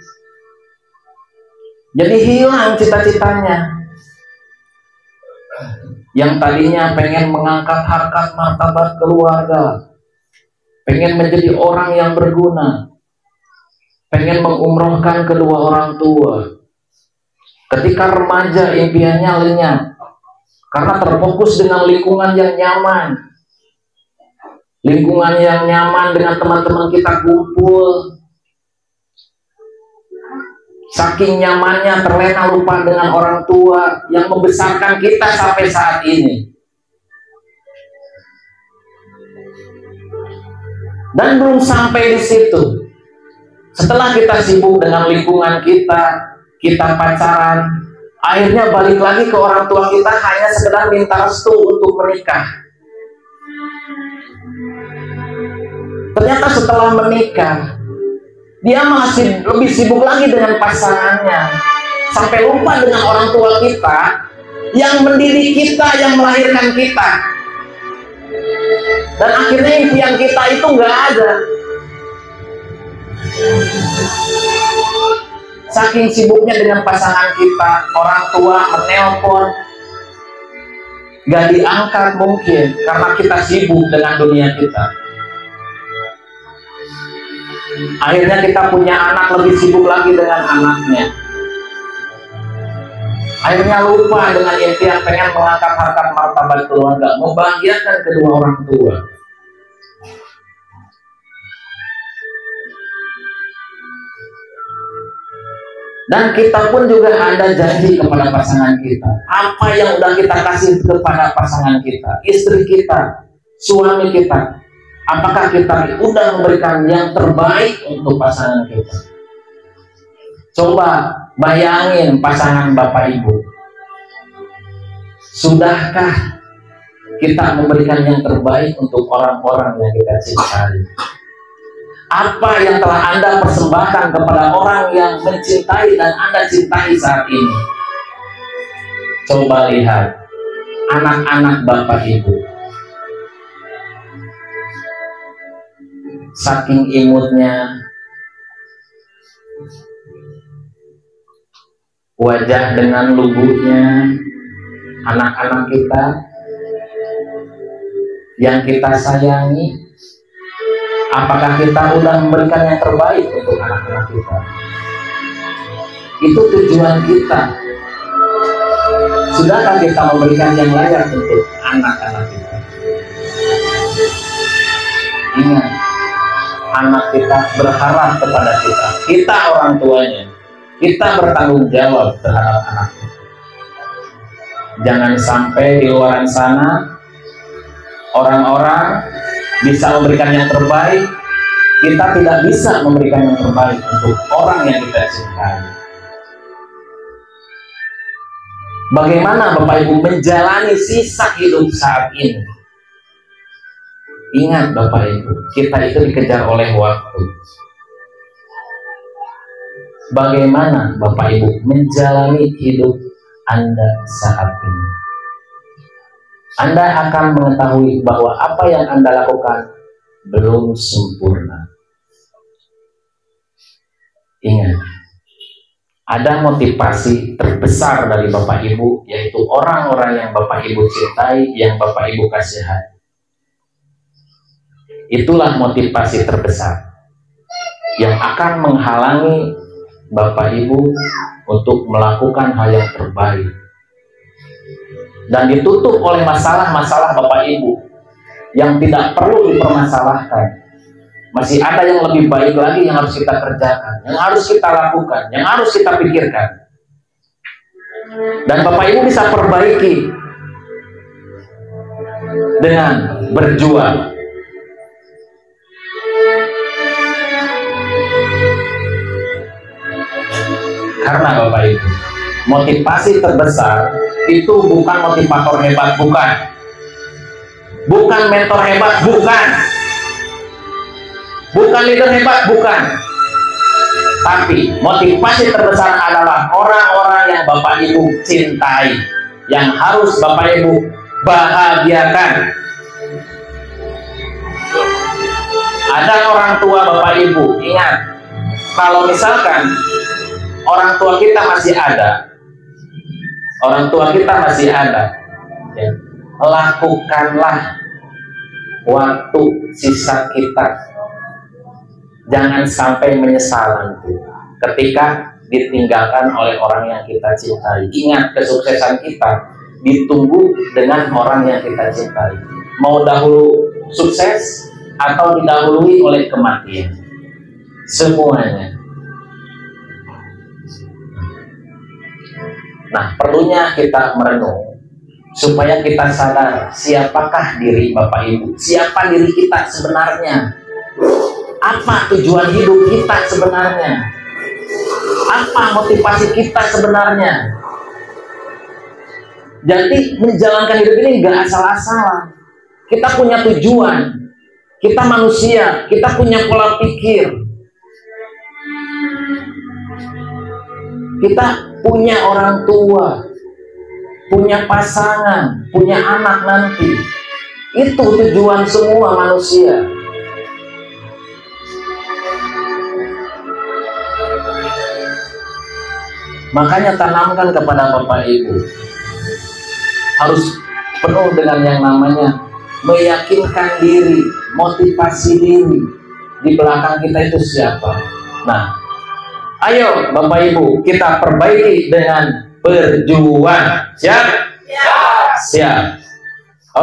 jadi hilang cita-citanya. Yang tadinya pengen mengangkat harkat martabat keluarga, pengen menjadi orang yang berguna, pengen mengumrohkan kedua orang tua, ketika remaja impiannya lenyap karena terfokus dengan lingkungan yang nyaman. Lingkungan yang nyaman dengan teman-teman kita kumpul, saking nyamannya terlena lupa dengan orang tua yang membesarkan kita sampai saat ini. Dan belum sampai di situ. Setelah kita sibuk dengan lingkungan kita pacaran, akhirnya balik lagi ke orang tua kita hanya sekedar minta restu untuk menikah. Ternyata setelah menikah, dia masih lebih sibuk lagi dengan pasangannya, sampai lupa dengan orang tua kita yang mendidik kita, yang melahirkan kita. Dan akhirnya impian kita itu nggak ada. Saking sibuknya dengan pasangan kita, orang tua menelpon gak diangkat mungkin karena kita sibuk dengan dunia kita. Akhirnya kita punya anak, lebih sibuk lagi dengan anaknya. Akhirnya lupa dengan impian pengen mengangkat harkat martabat keluarga, membahagiakan kedua orang tua. Dan kita pun juga ada janji kepada pasangan kita. Apa yang udah kita kasih kepada pasangan kita, istri kita, suami kita, apakah kita udah memberikan yang terbaik untuk pasangan kita? Coba bayangin pasangan Bapak Ibu. Sudahkah kita memberikan yang terbaik untuk orang-orang yang kita cintai? Apa yang telah Anda persembahkan kepada orang yang mencintai dan Anda cintai saat ini? Coba lihat anak-anak Bapak Ibu. Saking imutnya wajah dengan lugunya anak-anak kita yang kita sayangi. Apakah kita udah memberikan yang terbaik untuk anak-anak kita? Itu tujuan kita. Sudahkah kita memberikan yang layak untuk anak-anak kita? Ingat, anak kita berharap kepada kita. Kita orang tuanya. Kita bertanggung jawab terhadap anak kita. Jangan sampai di luar sana orang-orang bisa memberikan yang terbaik, kita tidak bisa memberikan yang terbaik untuk orang yang kita cintai. Bagaimana Bapak Ibu menjalani sisa hidup saat ini? Ingat Bapak Ibu, kita itu dikejar oleh waktu. Bagaimana Bapak Ibu menjalani hidup Anda saat ini? Anda akan mengetahui bahwa apa yang Anda lakukan belum sempurna. Ingat, ada motivasi terbesar dari Bapak Ibu, yaitu orang-orang yang Bapak Ibu cintai, yang Bapak Ibu kasihani. Itulah motivasi terbesar yang akan menghalangi Bapak Ibu untuk melakukan hal yang terbaik. Dan ditutup oleh masalah-masalah Bapak Ibu yang tidak perlu dipermasalahkan. Masih ada yang lebih baik lagi yang harus kita kerjakan, yang harus kita lakukan, yang harus kita pikirkan. Dan Bapak Ibu bisa perbaiki dengan berjuang. Karena Bapak Ibu, motivasi terbesar itu bukan motivator hebat, bukan. Bukan mentor hebat, bukan. Bukan leader hebat, bukan. Tapi motivasi terbesar adalah orang-orang yang Bapak Ibu cintai, yang harus Bapak Ibu bahagiakan. Ada orang tua Bapak Ibu, ingat, kalau misalkan orang tua kita masih ada, ya, lakukanlah waktu sisa kita. Jangan sampai menyesal nanti ketika ditinggalkan oleh orang yang kita cintai. Ingat, kesuksesan kita ditunggu dengan orang yang kita cintai. Mau dahulu sukses atau didahului oleh kematian, semuanya. Nah, perlunya kita merenung supaya kita sadar siapakah diri Bapak Ibu, siapa diri kita sebenarnya, apa tujuan hidup kita sebenarnya, apa motivasi kita sebenarnya. Jadi menjalankan hidup ini nggak asal-asalan. Kita punya tujuan, kita manusia, kita punya pola pikir, kita punya orang tua, punya pasangan, punya anak nanti. Itu tujuan semua manusia. Makanya tanamkan kepada Bapak Ibu, harus penuh dengan yang namanya meyakinkan diri, motivasi diri. Di belakang kita itu siapa? Nah, ayo Bapak Ibu, kita perbaiki dengan berjuang. Siap? Siap. Siap.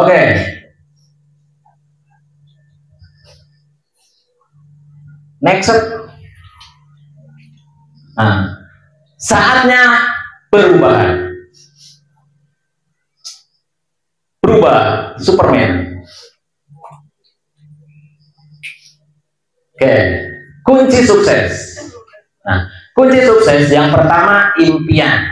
Oke. Next. Nah, saatnya perubahan. Berubah, Superman. Oke, kunci sukses. Nah, kunci sukses yang pertama impian,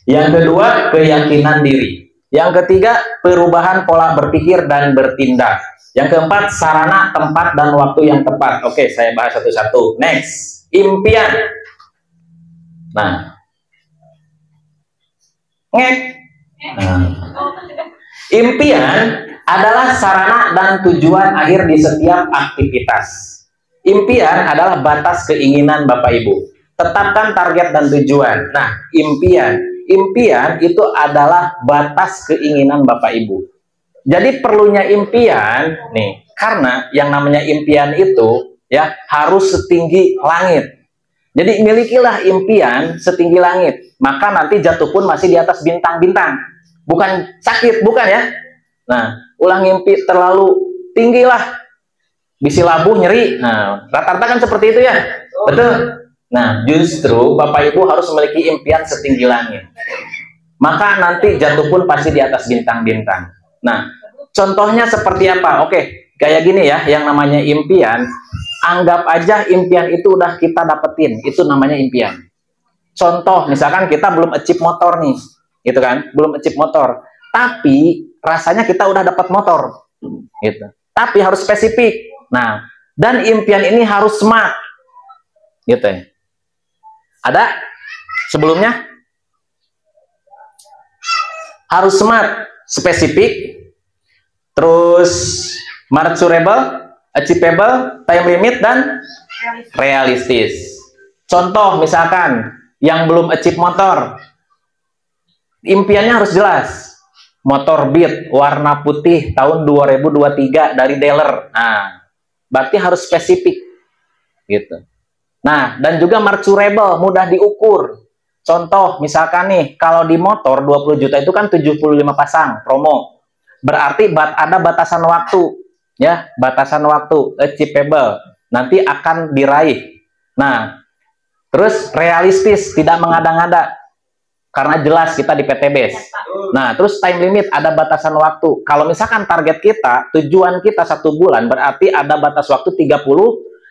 yang kedua keyakinan diri, yang ketiga perubahan pola berpikir dan bertindak, yang keempat sarana, tempat, dan waktu yang tepat. Oke, saya bahas satu-satu. Next, impian. Nah, impian adalah sarana dan tujuan akhir di setiap aktivitas. Impian adalah batas keinginan Bapak Ibu. Tetapkan target dan tujuan. Nah, impian itu adalah batas keinginan Bapak Ibu. Jadi perlunya impian nih, karena yang namanya impian itu ya harus setinggi langit. Jadi milikilah impian setinggi langit, maka nanti jatuh pun masih di atas bintang-bintang. Bukan sakit, bukan ya. Nah, ulah ngimpi terlalu tinggi lah, bisi labuh nyeri. Nah, rata-rata kan seperti itu ya. Betul. Nah, justru Bapak Ibu harus memiliki impian setinggi langit. Maka nanti jatuh pun pasti di atas bintang-bintang. Nah, contohnya seperti apa? Oke, kayak gini ya, yang namanya impian. Anggap aja impian itu udah kita dapetin, itu namanya impian. Contoh, misalkan kita belum achieve motor nih, gitu kan, belum achieve motor, tapi rasanya kita udah dapat motor, gitu. Tapi harus spesifik. Nah, dan impian ini harus smart, gitu ya. Ada sebelumnya? Harus smart, spesifik, terus measurable, achievable, time limit, dan realistis. Contoh misalkan yang belum achieve motor, impiannya harus jelas. Motor Beat warna putih tahun 2023 dari dealer. Nah, berarti harus spesifik gitu. Nah, dan juga measurable, mudah diukur. Contoh misalkan nih, kalau di motor 20 juta itu kan 75 pasang promo. Berarti ada batasan waktu. Ya, batasan waktu, achievable, nanti akan diraih. Nah, terus realistis, tidak mengada-ngada, karena jelas kita di PTBS. Nah, terus time limit, ada batasan waktu. Kalau misalkan target kita, tujuan kita 1 bulan, berarti ada batas waktu 30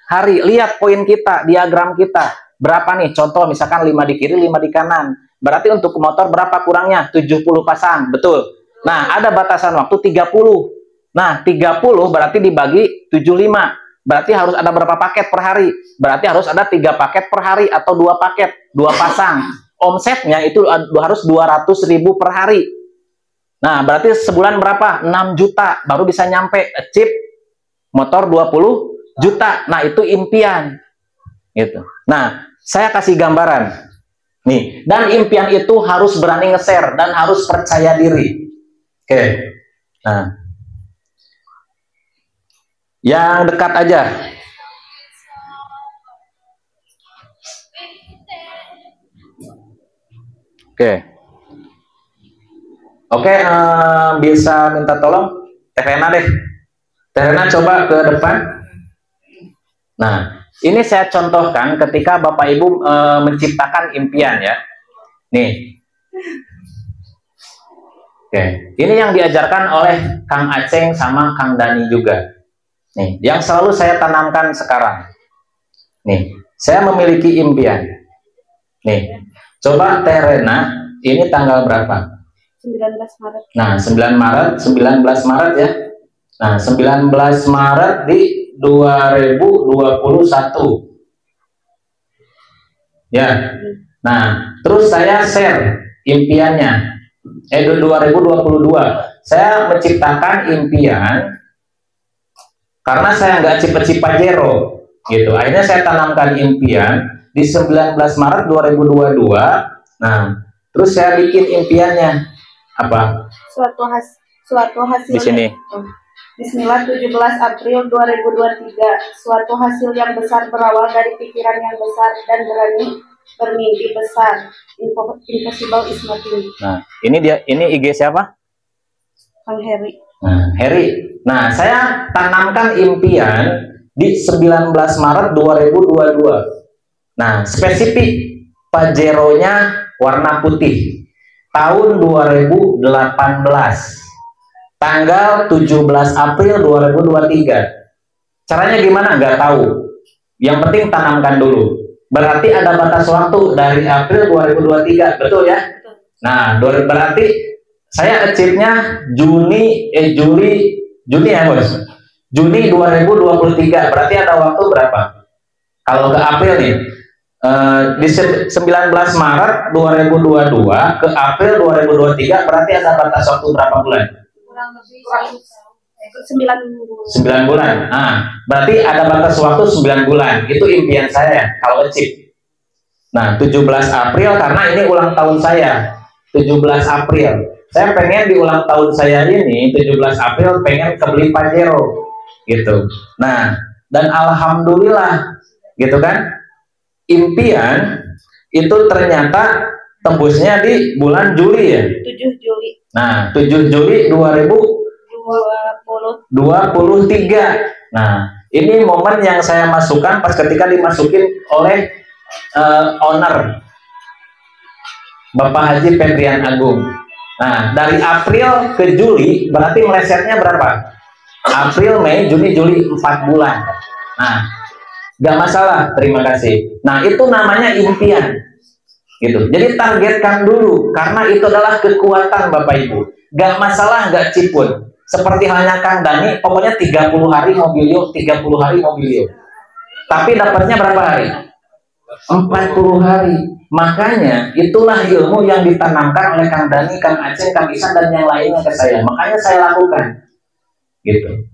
hari. Lihat poin kita, diagram kita, berapa nih? Contoh misalkan 5 di kiri, 5 di kanan. Berarti untuk motor berapa kurangnya? 70 pasang, betul. Nah, ada batasan waktu 30. Nah, 30 berarti dibagi 75. Berarti harus ada berapa paket per hari? Berarti harus ada 3 paket per hari atau 2 paket, 2 pasang. Omsetnya itu harus 200.000 per hari. Nah, berarti sebulan berapa? 6 juta baru bisa nyampe chip motor 20 juta. Nah, itu impian. Gitu. Nah, saya kasih gambaran. Nih, dan impian itu harus berani nge-share dan harus percaya diri. Oke. Nah, yang dekat aja. Oke. Oke, bisa minta tolong Terena deh. Terena coba ke depan. Nah, ini saya contohkan ketika Bapak Ibu menciptakan impian ya. Nih. Oke, ini yang diajarkan oleh Kang Aceng sama Kang Dani juga. Nih, yang selalu saya tanamkan sekarang. Nih, saya memiliki impian. Nih, coba Terena, ini tanggal berapa? 19 Maret. Nah, 19 Maret ya. Nah, 19 Maret di 2021. Ya. Nah, terus saya share impiannya. 2022. Saya menciptakan impian karena saya nggak cip-cip Pajero gitu. Akhirnya saya tanamkan impian di 19 Maret 2022. Nah, terus saya bikin impiannya apa? Suatu hasil Di sini. Bismillah, 17 April 2023. Suatu hasil yang besar berawal dari pikiran yang besar dan berani bermimpi besar. Impossible is nothing. Nah, ini IG siapa? Kang Heri. Nah, Heri. Nah, saya tanamkan impian di 19 Maret 2022. Nah, spesifik Pajero-nya warna putih. Tahun 2018. Tanggal 17 April 2023. Caranya gimana? Nggak tahu. Yang penting tanamkan dulu. Berarti ada batas waktu dari April 2023, betul ya? Nah, berarti saya achieve-nya Juni ya, Bos. Juni 2023. Berarti ada waktu berapa? Kalau ke April nih, di 19 Maret 2022 ke April 2023, berarti ada batas waktu berapa bulan? Kurang lebih 9 bulan. Nah, berarti ada batas waktu 9 bulan. Itu impian saya kalau achieve. Nah, 17 April karena ini ulang tahun saya. 17 April. Saya pengen di ulang tahun saya ini 17 April pengen kebeli Pajero gitu. Nah, dan alhamdulillah gitu kan. Impian itu ternyata tembusnya di bulan Juli ya. 7 Juli. Nah, 7 Juli 2023. Nah, ini momen yang saya masukkan pas ketika dimasukin oleh owner Bapak Haji Febrian Agung. Nah, dari April ke Juli berarti melesetnya berapa? April, Mei, Juni, Juli, 4 bulan. Nah, nggak masalah, terima kasih. Nah, itu namanya impian. Gitu. Jadi targetkan dulu karena itu adalah kekuatan Bapak Ibu. Gak masalah gak cipun. Seperti halnya Kang Dani, pokoknya 30 hari mobilio, 30 hari mobilio. Tapi dapatnya berapa hari? 40 hari. Makanya itulah ilmu yang ditanamkan oleh Kang Dani, Kang Aceh, Kang Isan dan yang lainnya ke saya. Makanya saya lakukan. Gitu.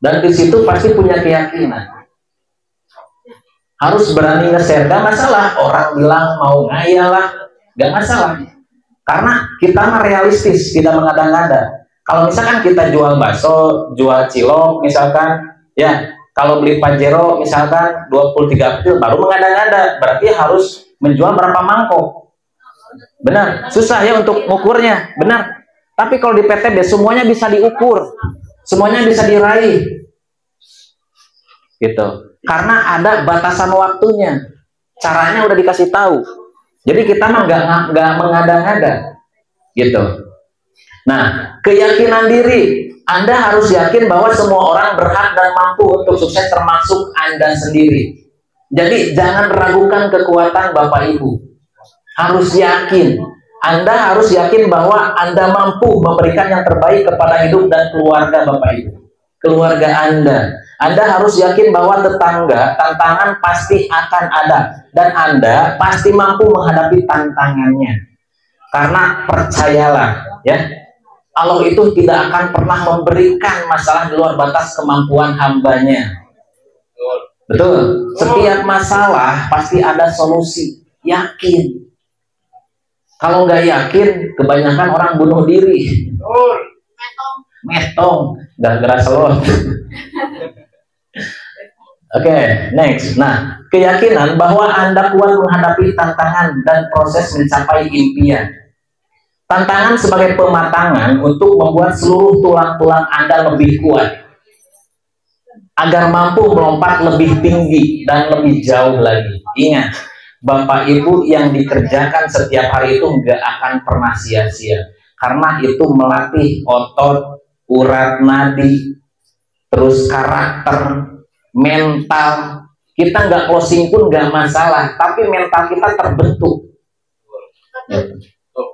Dan di situ pasti punya keyakinan. Harus berani nge-share, gak masalah orang bilang mau ngayal lah, gak masalah karena kita mah realistis, tidak mengada-ngada. Kalau misalkan kita jual bakso, jual cilok misalkan ya, kalau beli Pajero misalkan 23 April baru mengada-ngada, berarti harus menjual berapa mangkok, benar, susah ya untuk mengukurnya, benar. Tapi kalau di PTB semuanya bisa diukur, semuanya bisa diraih gitu. Karena ada batasan waktunya, caranya udah dikasih tahu. Jadi kita mah nggak mengada-ngada, gitu. Nah, keyakinan diri, Anda harus yakin bahwa semua orang berhak dan mampu untuk sukses, termasuk Anda sendiri. Jadi jangan ragukan kekuatan Bapak Ibu. Harus yakin. Anda harus yakin bahwa Anda mampu memberikan yang terbaik kepada hidup dan keluarga Bapak Ibu. Keluarga Anda. Anda harus yakin bahwa tetangga, tantangan pasti akan ada. Dan Anda pasti mampu menghadapi tantangannya. Karena percayalah, ya, Allah itu tidak akan pernah memberikan masalah di luar batas kemampuan hambanya. Betul. Setiap masalah pasti ada solusi. Yakin. Kalau nggak yakin, kebanyakan orang bunuh diri. Metong. Gara-gara selot. Oke, next. Nah, keyakinan bahwa Anda kuat menghadapi tantangan dan proses mencapai impian. Tantangan sebagai pematangan untuk membuat seluruh tulang-tulang Anda lebih kuat. Agar mampu melompat lebih tinggi dan lebih jauh lagi. Ingat, Bapak Ibu yang dikerjakan setiap hari itu nggak akan pernah sia-sia. Karena itu melatih otot, urat nadi, terus karakter, mental. Kita nggak closing pun nggak masalah, tapi mental kita terbentuk.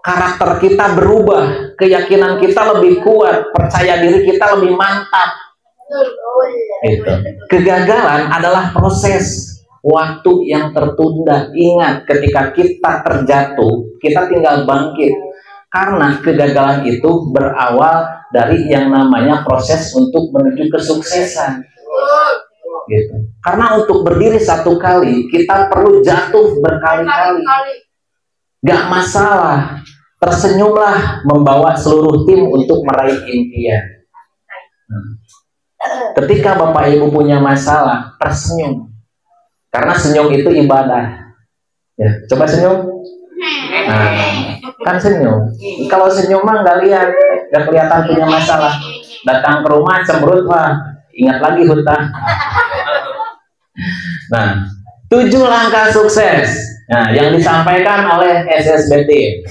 Karakter kita berubah, keyakinan kita lebih kuat, percaya diri kita lebih mantap. Gitu. Kegagalan adalah proses waktu yang tertunda. Ingat, ketika kita terjatuh, kita tinggal bangkit. Karena kegagalan itu berawal dari yang namanya proses untuk menuju kesuksesan. Gitu. Karena untuk berdiri satu kali, kita perlu jatuh berkali-kali. Gak masalah, tersenyumlah membawa seluruh tim untuk meraih impian. Ketika Bapak Ibu punya masalah, tersenyum. Karena senyum itu ibadah. Ya, coba senyum. Nah, kan senyum. Kalau senyum mah nggak lihat, nggak kelihatan punya masalah. Datang ke rumah cemberut, wah, ingat lagi hutang. Nah, 7 langkah sukses. Nah, yang disampaikan oleh SSBT.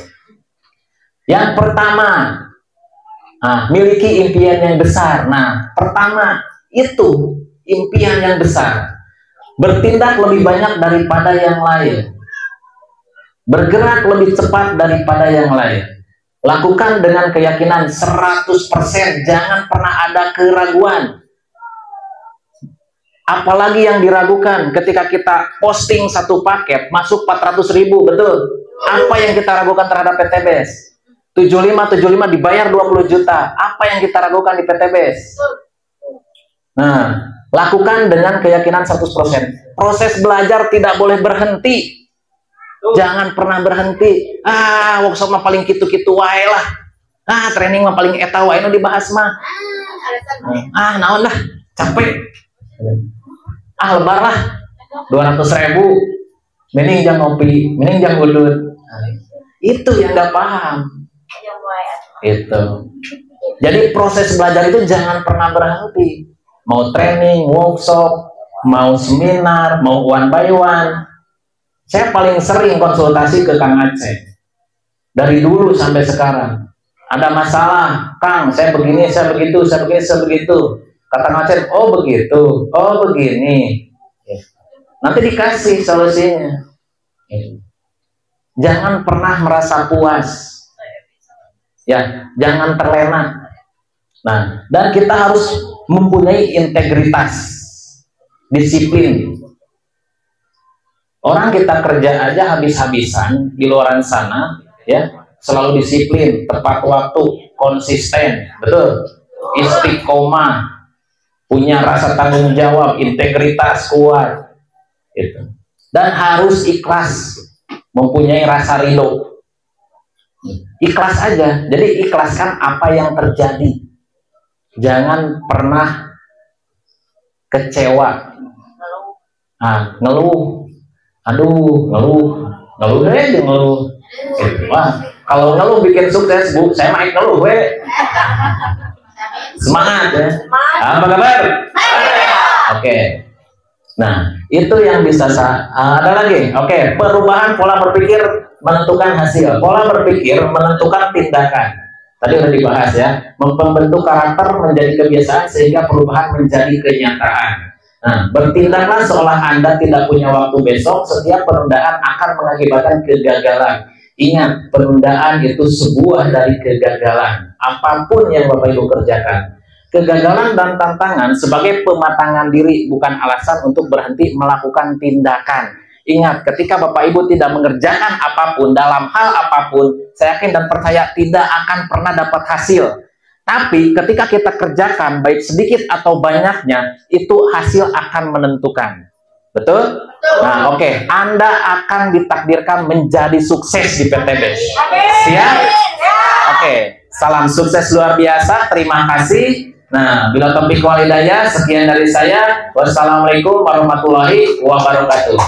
Yang pertama, miliki impian yang besar. Nah, pertama itu impian yang besar. Bertindak lebih banyak daripada yang lain. Bergerak lebih cepat daripada yang lain. Lakukan dengan keyakinan 100%. Jangan pernah ada keraguan. Apalagi yang diragukan ketika kita posting satu paket masuk 400.000, betul? Apa yang kita ragukan terhadap PTBS? 75 dibayar 20 juta. Apa yang kita ragukan di PTBS? Nah, lakukan dengan keyakinan 100%. Proses belajar tidak boleh berhenti. Jangan pernah berhenti. Workshop mah paling kitu-kitu wae lah. Training mah paling eta wae nu dibahas mah. Naon dah, capek. Lebar lah. 200.000. Mending jang ngopi, mending jang udut. Itu yang gak paham. Itu. Jadi proses belajar itu jangan pernah berhenti. Mau training, workshop, mau seminar, mau one by one. Saya paling sering konsultasi ke Kang Aceh. Dari dulu sampai sekarang. Ada masalah, Kang, saya begini, saya begitu, saya begini, saya begitu. Kata Kang Aceh, oh begitu, oh begini. Nanti dikasih solusinya. Jangan pernah merasa puas. Ya, jangan terlena. Nah, dan kita harus mempunyai integritas, disiplin. Orang kita kerja aja habis-habisan di luaran sana, ya, selalu disiplin, tepat waktu, konsisten, betul, istiqomah, punya rasa tanggung jawab, integritas kuat, gitu. Dan harus ikhlas, mempunyai rasa ridho. Ikhlas aja, jadi ikhlaskan apa yang terjadi. Jangan pernah kecewa. Ngeluh. Aduh, ngeluh deh, ngeluh. Wah, kalau ngeluh bikin sukses, Bu. Saya main ngeluh, semangat ya. Apa kabar? Oke. Nah, itu yang bisa ada lagi. Oke, perubahan pola berpikir menentukan hasil. Pola berpikir menentukan tindakan. Tadi udah dibahas ya. Membentuk karakter menjadi kebiasaan sehingga perubahan menjadi kenyataan. Nah, bertindaklah seolah Anda tidak punya waktu besok. Setiap penundaan akan mengakibatkan kegagalan. Ingat, penundaan itu sebuah dari kegagalan. Apapun yang Bapak Ibu kerjakan, kegagalan dan tantangan sebagai pematangan diri, bukan alasan untuk berhenti melakukan tindakan. Ingat, ketika Bapak Ibu tidak mengerjakan apapun, dalam hal apapun, saya yakin dan percaya tidak akan pernah dapat hasil. Tapi ketika kita kerjakan, baik sedikit atau banyaknya, itu hasil akan menentukan. Betul? Nah, oke. Anda akan ditakdirkan menjadi sukses di PTB. Siap? Oke. Salam sukses luar biasa. Terima kasih. Nah, bila taufiq wal hidayah, sekian dari saya. Wassalamualaikum warahmatullahi wabarakatuh.